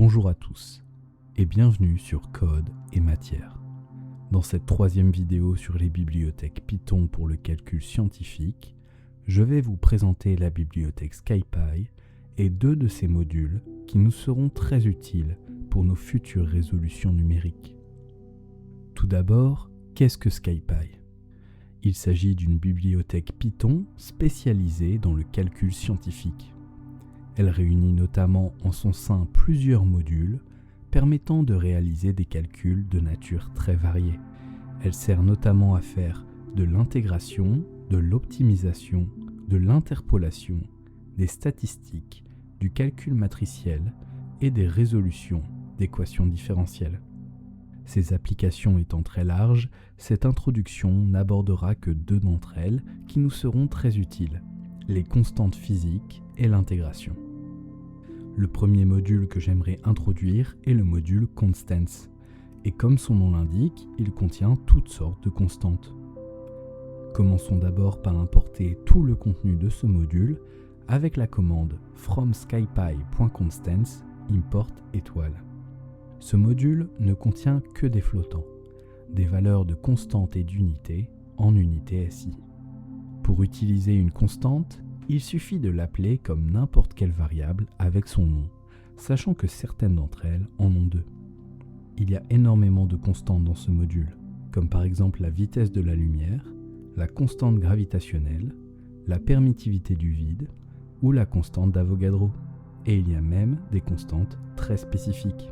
Bonjour à tous et bienvenue sur Code et Matière. Dans cette troisième vidéo sur les bibliothèques Python pour le calcul scientifique, je vais vous présenter la bibliothèque SciPy et deux de ses modules qui nous seront très utiles pour nos futures résolutions numériques. Tout d'abord, qu'est-ce que SciPy ? Il s'agit d'une bibliothèque Python spécialisée dans le calcul scientifique. Elle réunit notamment en son sein plusieurs modules permettant de réaliser des calculs de nature très variée. Elle sert notamment à faire de l'intégration, de l'optimisation, de l'interpolation, des statistiques, du calcul matriciel et des résolutions d'équations différentielles. Ces applications étant très larges, cette introduction n'abordera que deux d'entre elles qui nous seront très utiles, les constantes physiques et l'intégration. Le premier module que j'aimerais introduire est le module Constants, et comme son nom l'indique, il contient toutes sortes de constantes. Commençons d'abord par importer tout le contenu de ce module avec la commande from scipy.constants import étoile. Ce module ne contient que des flottants, des valeurs de constantes et d'unités en unités SI. Pour utiliser une constante, il suffit de l'appeler comme n'importe quelle variable avec son nom, sachant que certaines d'entre elles en ont deux. Il y a énormément de constantes dans ce module, comme par exemple la vitesse de la lumière, la constante gravitationnelle, la permittivité du vide ou la constante d'Avogadro. Et il y a même des constantes très spécifiques.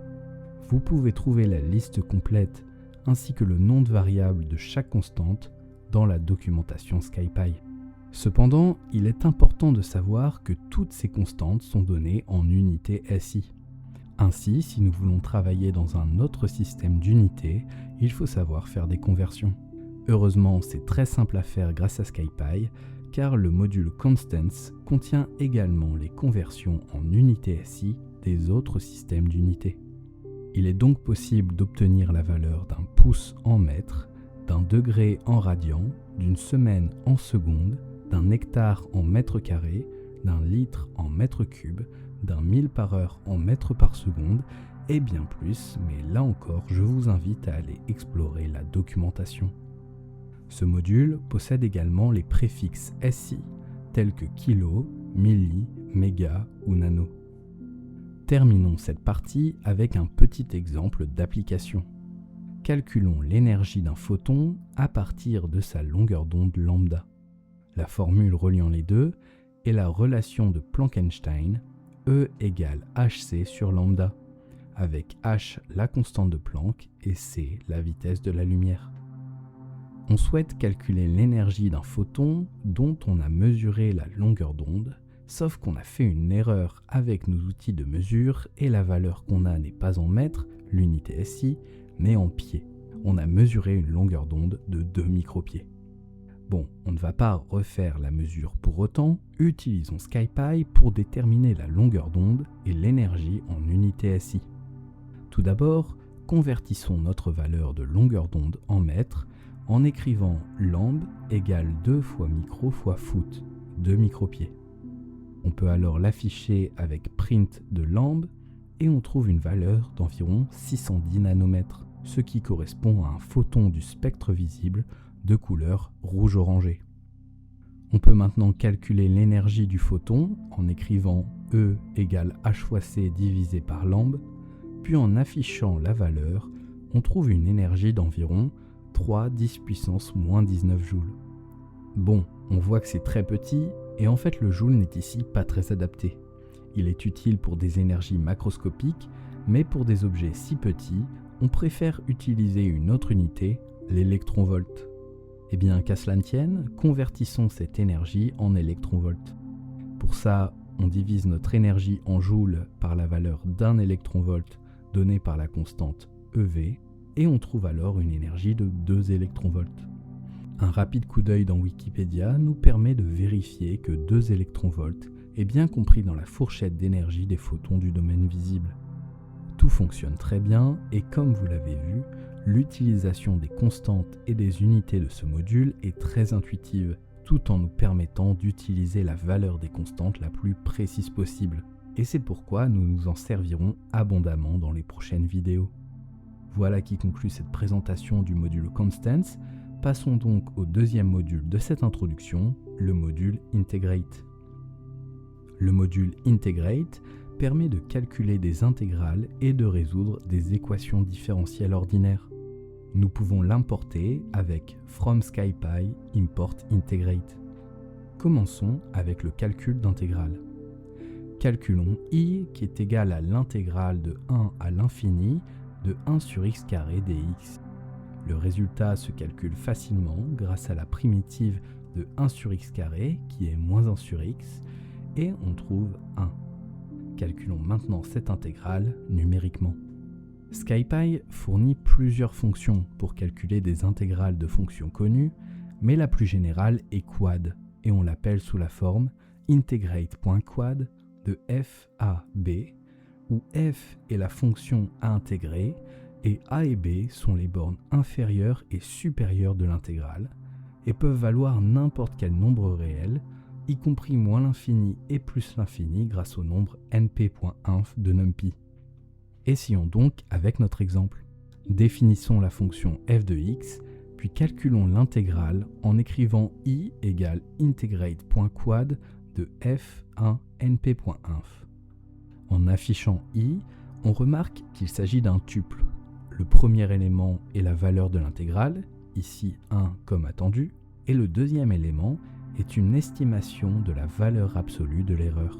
Vous pouvez trouver la liste complète ainsi que le nom de variable de chaque constante dans la documentation SciPy. Cependant, il est important de savoir que toutes ces constantes sont données en unités SI. Ainsi, si nous voulons travailler dans un autre système d'unités, il faut savoir faire des conversions. Heureusement, c'est très simple à faire grâce à SciPy, car le module Constants contient également les conversions en unités SI des autres systèmes d'unités. Il est donc possible d'obtenir la valeur d'un pouce en mètres, d'un degré en radian, d'une semaine en secondes, d'un hectare en mètres carrés, d'un litre en mètres cubes, d'un 1000 par heure en mètres par seconde, et bien plus, mais là encore, je vous invite à aller explorer la documentation. Ce module possède également les préfixes SI, tels que kilo, milli, méga ou nano. Terminons cette partie avec un petit exemple d'application. Calculons l'énergie d'un photon à partir de sa longueur d'onde lambda. La formule reliant les deux est la relation de Planck-Einstein, E égale hc sur lambda, avec h la constante de Planck et c la vitesse de la lumière. On souhaite calculer l'énergie d'un photon dont on a mesuré la longueur d'onde, sauf qu'on a fait une erreur avec nos outils de mesure et la valeur qu'on a n'est pas en mètres, l'unité SI, mais en pieds. On a mesuré une longueur d'onde de 2 micropieds. Bon, on ne va pas refaire la mesure pour autant, utilisons SciPy pour déterminer la longueur d'onde et l'énergie en unité SI. Tout d'abord, convertissons notre valeur de longueur d'onde en mètres en écrivant lamb égale 2 fois micro fois foot, 2 micropieds. On peut alors l'afficher avec print de lamb et on trouve une valeur d'environ 610 nanomètres, ce qui correspond à un photon du spectre visible de couleur rouge-orangé. On peut maintenant calculer l'énergie du photon en écrivant E égale h fois c divisé par lamb, puis en affichant la valeur, on trouve une énergie d'environ 3 10 puissance moins 19 joules. Bon, on voit que c'est très petit, et en fait le joule n'est ici pas très adapté. Il est utile pour des énergies macroscopiques, mais pour des objets si petits, on préfère utiliser une autre unité, l'électronvolt. Eh bien, qu'à cela ne tienne, convertissons cette énergie en électronvolts. Pour ça, on divise notre énergie en joules par la valeur d'un électronvolt donnée par la constante EV, et on trouve alors une énergie de 2 électronvolts. Un rapide coup d'œil dans Wikipédia nous permet de vérifier que 2 électronvolts est bien compris dans la fourchette d'énergie des photons du domaine visible. Tout fonctionne très bien et comme vous l'avez vu, l'utilisation des constantes et des unités de ce module est très intuitive, tout en nous permettant d'utiliser la valeur des constantes la plus précise possible. et c'est pourquoi nous nous en servirons abondamment dans les prochaines vidéos. Voilà qui conclut cette présentation du module Constants. Passons donc au deuxième module de cette introduction, le module Integrate. Le module Integrate permet de calculer des intégrales et de résoudre des équations différentielles ordinaires. Nous pouvons l'importer avec From SciPy Import Integrate. Commençons avec le calcul d'intégrale. Calculons I qui est égal à l'intégrale de 1 à l'infini de 1 sur x carré dx. Le résultat se calcule facilement grâce à la primitive de 1 sur x carré qui est moins 1 sur x et on trouve 1. Calculons maintenant cette intégrale numériquement. SciPy fournit plusieurs fonctions pour calculer des intégrales de fonctions connues, mais la plus générale est quad et on l'appelle sous la forme integrate.quad de f à b, où f est la fonction à intégrer et a et b sont les bornes inférieures et supérieures de l'intégrale et peuvent valoir n'importe quel nombre réel, y compris moins l'infini et plus l'infini grâce au nombre np.inf de NumPy. Essayons donc avec notre exemple. Définissons la fonction f de x, puis calculons l'intégrale en écrivant i égale integrate.quad de f1 np.inf. En affichant i, on remarque qu'il s'agit d'un tuple. Le premier élément est la valeur de l'intégrale, ici 1 comme attendu, et le deuxième élément est une estimation de la valeur absolue de l'erreur.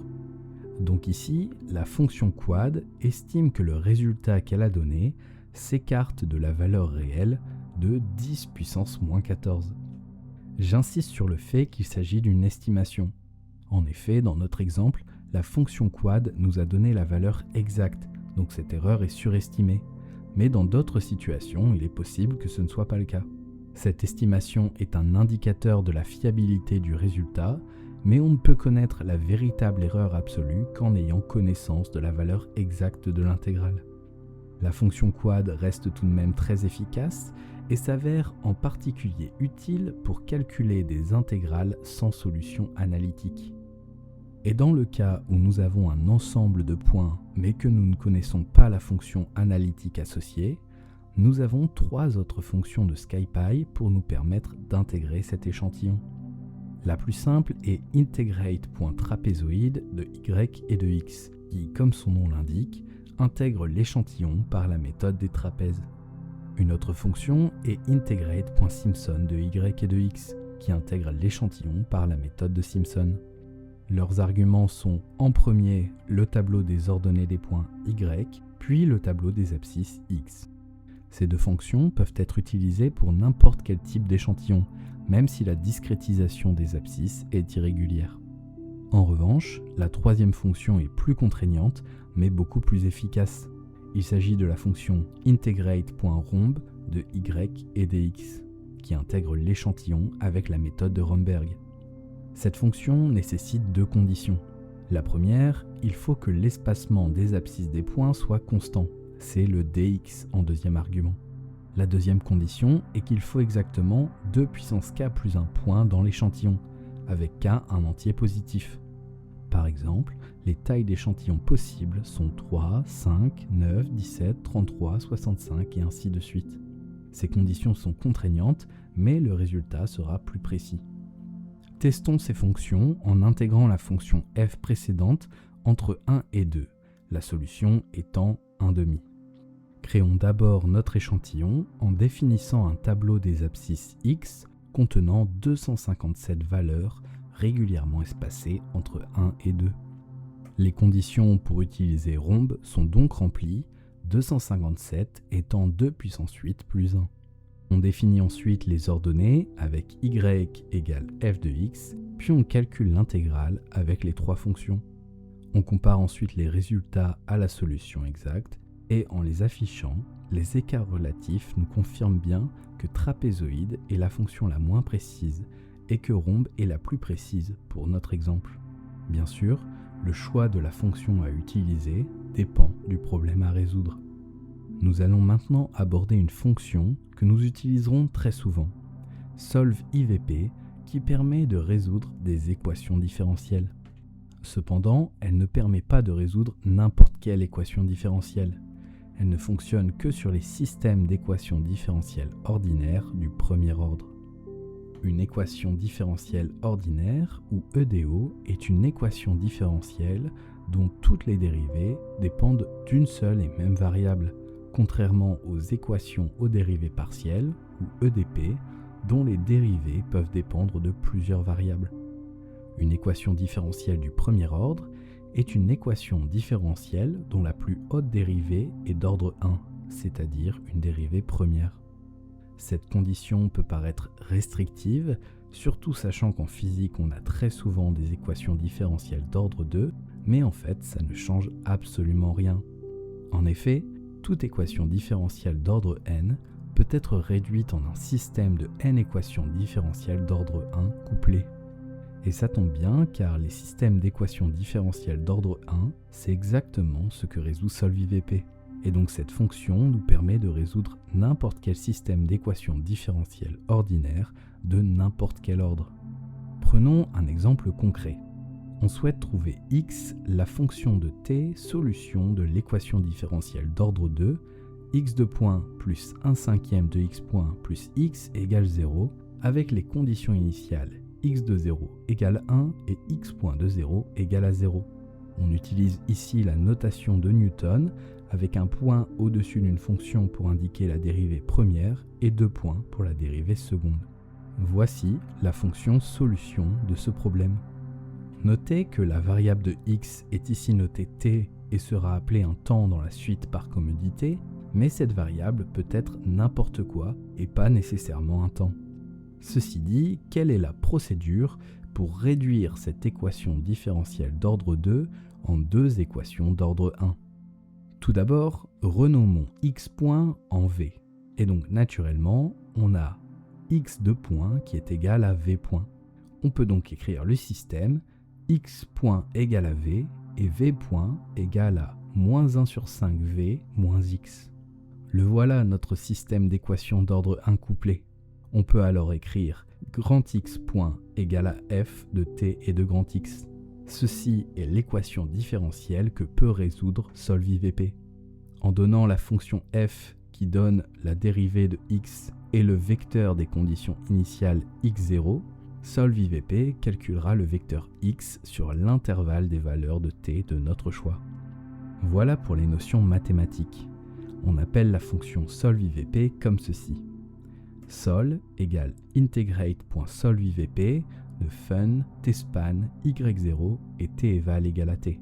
Donc ici, la fonction quad estime que le résultat qu'elle a donné s'écarte de la valeur réelle de 10 puissance moins 14. J'insiste sur le fait qu'il s'agit d'une estimation. En effet, dans notre exemple, la fonction quad nous a donné la valeur exacte, donc cette erreur est surestimée. Mais dans d'autres situations, il est possible que ce ne soit pas le cas. Cette estimation est un indicateur de la fiabilité du résultat, mais on ne peut connaître la véritable erreur absolue qu'en ayant connaissance de la valeur exacte de l'intégrale. La fonction quad reste tout de même très efficace et s'avère en particulier utile pour calculer des intégrales sans solution analytique. Et dans le cas où nous avons un ensemble de points mais que nous ne connaissons pas la fonction analytique associée, nous avons 3 autres fonctions de SciPy pour nous permettre d'intégrer cet échantillon. La plus simple est integrate.trapezoid de y et de x, qui, comme son nom l'indique, intègre l'échantillon par la méthode des trapèzes. Une autre fonction est integrate.Simpson de y et de x, qui intègre l'échantillon par la méthode de Simpson. Leurs arguments sont en premier le tableau des ordonnées des points y, puis le tableau des abscisses x. Ces deux fonctions peuvent être utilisées pour n'importe quel type d'échantillon, même si la discrétisation des abscisses est irrégulière. En revanche, la troisième fonction est plus contraignante, mais beaucoup plus efficace. Il s'agit de la fonction integrate.Rhomb de y et dx, qui intègre l'échantillon avec la méthode de Romberg. Cette fonction nécessite 2 conditions. La première, il faut que l'espacement des abscisses des points soit constant, c'est le dx en deuxième argument. La deuxième condition est qu'il faut exactement 2 puissance k plus 1 point dans l'échantillon, avec k un entier positif. Par exemple, les tailles d'échantillons possibles sont 3, 5, 9, 17, 33, 65 et ainsi de suite. Ces conditions sont contraignantes, mais le résultat sera plus précis. Testons ces fonctions en intégrant la fonction f précédente entre 1 et 2, la solution étant 1,5. Créons d'abord notre échantillon en définissant un tableau des abscisses x contenant 257 valeurs régulièrement espacées entre 1 et 2. Les conditions pour utiliser Rhomb sont donc remplies, 257 étant 2 puissance 8 plus 1. On définit ensuite les ordonnées avec y égale f de x, puis on calcule l'intégrale avec les 3 fonctions. On compare ensuite les résultats à la solution exacte, et en les affichant, les écarts relatifs nous confirment bien que trapézoïde est la fonction la moins précise et que Rhomb est la plus précise pour notre exemple. Bien sûr, le choix de la fonction à utiliser dépend du problème à résoudre. Nous allons maintenant aborder une fonction que nous utiliserons très souvent, solve IVP, qui permet de résoudre des équations différentielles. Cependant, elle ne permet pas de résoudre n'importe quelle équation différentielle. Elle ne fonctionne que sur les systèmes d'équations différentielles ordinaires du premier ordre. Une équation différentielle ordinaire, ou EDO, est une équation différentielle dont toutes les dérivées dépendent d'une seule et même variable, contrairement aux équations aux dérivées partielles, ou EDP, dont les dérivées peuvent dépendre de plusieurs variables. Une équation différentielle du premier ordre est une équation différentielle dont la plus haute dérivée est d'ordre 1, c'est-à-dire une dérivée première. Cette condition peut paraître restrictive, surtout sachant qu'en physique on a très souvent des équations différentielles d'ordre 2, mais en fait ça ne change absolument rien. En effet, toute équation différentielle d'ordre n peut être réduite en un système de n équations différentielles d'ordre 1 couplées. Et ça tombe bien car les systèmes d'équations différentielles d'ordre 1, c'est exactement ce que résout SolvIVP. Et donc cette fonction nous permet de résoudre n'importe quel système d'équations différentielles ordinaires de n'importe quel ordre. Prenons un exemple concret. On souhaite trouver x, la fonction de t, solution de l'équation différentielle d'ordre 2, x2 plus 1/5 de x plus x égale 0, avec les conditions initiales x de 0 égale 1 et x de 0 égale à 0. On utilise ici la notation de Newton avec un point au-dessus d'une fonction pour indiquer la dérivée première et 2 points pour la dérivée seconde. Voici la fonction solution de ce problème. Notez que la variable de x est ici notée t et sera appelée un temps dans la suite par commodité, mais cette variable peut être n'importe quoi et pas nécessairement un temps. Ceci dit, quelle est la procédure pour réduire cette équation différentielle d'ordre 2 en deux équations d'ordre 1 ? Tout d'abord, renommons x point en v. Et donc naturellement, on a x2 point qui est égal à v point. On peut donc écrire le système x point égale à v et v point égale à moins 1 sur 5v moins x. Le voilà notre système d'équations d'ordre 1 couplé. On peut alors écrire grand X point égale à f de t et de grand X. Ceci est l'équation différentielle que peut résoudre SolvIVP. En donnant la fonction f qui donne la dérivée de x et le vecteur des conditions initiales x0, SolvIVP calculera le vecteur x sur l'intervalle des valeurs de t de notre choix. Voilà pour les notions mathématiques. On appelle la fonction SolvIVP comme ceci. Sol égale integrate.solvIVP de fun, tspan, y0 et teval égale à t.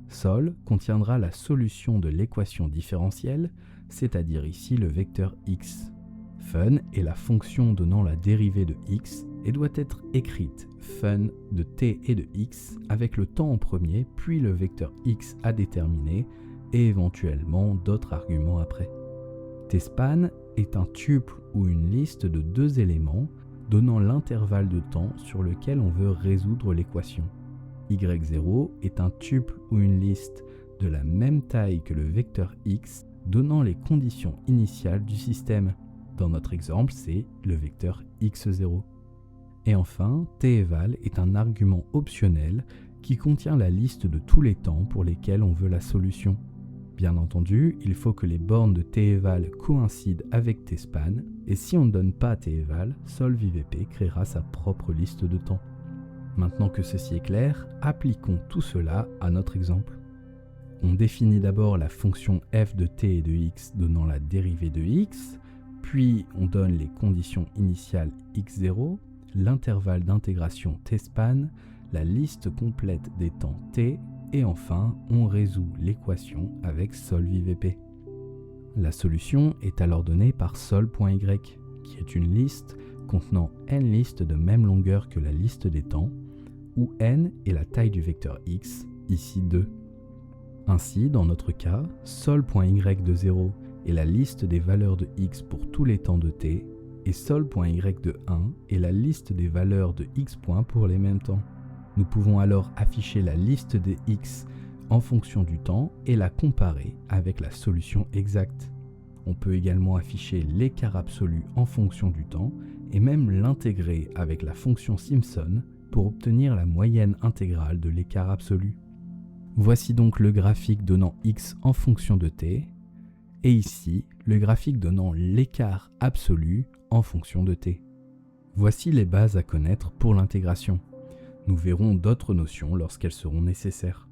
Sol contiendra la solution de l'équation différentielle, c'est-à-dire ici le vecteur x. Fun est la fonction donnant la dérivée de x et doit être écrite fun de t et de x avec le temps en premier, puis le vecteur x à déterminer et éventuellement d'autres arguments après. Tspan est un tuple ou une liste de deux éléments donnant l'intervalle de temps sur lequel on veut résoudre l'équation. y0 est un tuple ou une liste de la même taille que le vecteur x donnant les conditions initiales du système. Dans notre exemple, c'est le vecteur x0. Et enfin, teval est un argument optionnel qui contient la liste de tous les temps pour lesquels on veut la solution. Bien entendu, il faut que les bornes de teval coïncident avec tspan, et si on ne donne pas teval, SolvIVP créera sa propre liste de temps. Maintenant que ceci est clair, appliquons tout cela à notre exemple. On définit d'abord la fonction f de t et de x donnant la dérivée de x, puis on donne les conditions initiales x0, l'intervalle d'intégration tspan, la liste complète des temps t, et enfin, on résout l'équation avec SolvIVP. La solution est alors donnée par sol.y, qui est une liste contenant n listes de même longueur que la liste des temps, où n est la taille du vecteur x, ici 2. Ainsi, dans notre cas, sol.y de 0 est la liste des valeurs de x pour tous les temps de t, et sol.y de 1 est la liste des valeurs de x points pour les mêmes temps. Nous pouvons alors afficher la liste des x en fonction du temps et la comparer avec la solution exacte. On peut également afficher l'écart absolu en fonction du temps et même l'intégrer avec la fonction Simpson pour obtenir la moyenne intégrale de l'écart absolu. Voici donc le graphique donnant x en fonction de t, et ici le graphique donnant l'écart absolu en fonction de t. Voici les bases à connaître pour l'intégration. Nous verrons d'autres notions lorsqu'elles seront nécessaires.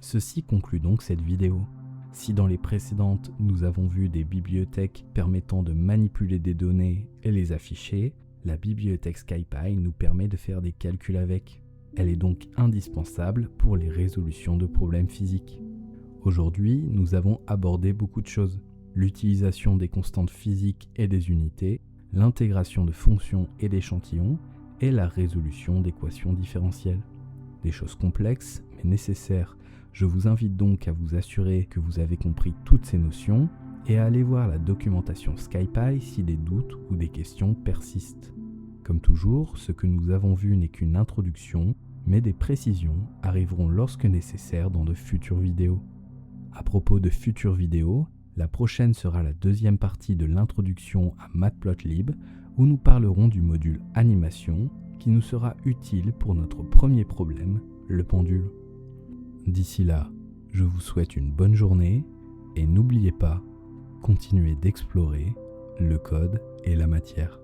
Ceci conclut donc cette vidéo. Si dans les précédentes, nous avons vu des bibliothèques permettant de manipuler des données et les afficher, la bibliothèque SciPy nous permet de faire des calculs avec. Elle est donc indispensable pour les résolutions de problèmes physiques. Aujourd'hui, nous avons abordé beaucoup de choses. L'utilisation des constantes physiques et des unités, l'intégration de fonctions et d'échantillons, et la résolution d'équations différentielles. Des choses complexes, mais nécessaires. Je vous invite donc à vous assurer que vous avez compris toutes ces notions et à aller voir la documentation SciPy si des doutes ou des questions persistent. Comme toujours, ce que nous avons vu n'est qu'une introduction, mais des précisions arriveront lorsque nécessaire dans de futures vidéos. À propos de futures vidéos, la prochaine sera la deuxième partie de l'introduction à Matplotlib, où nous parlerons du module animation qui nous sera utile pour notre premier problème, le pendule. D'ici là, je vous souhaite une bonne journée et n'oubliez pas, continuez d'explorer le code et la matière.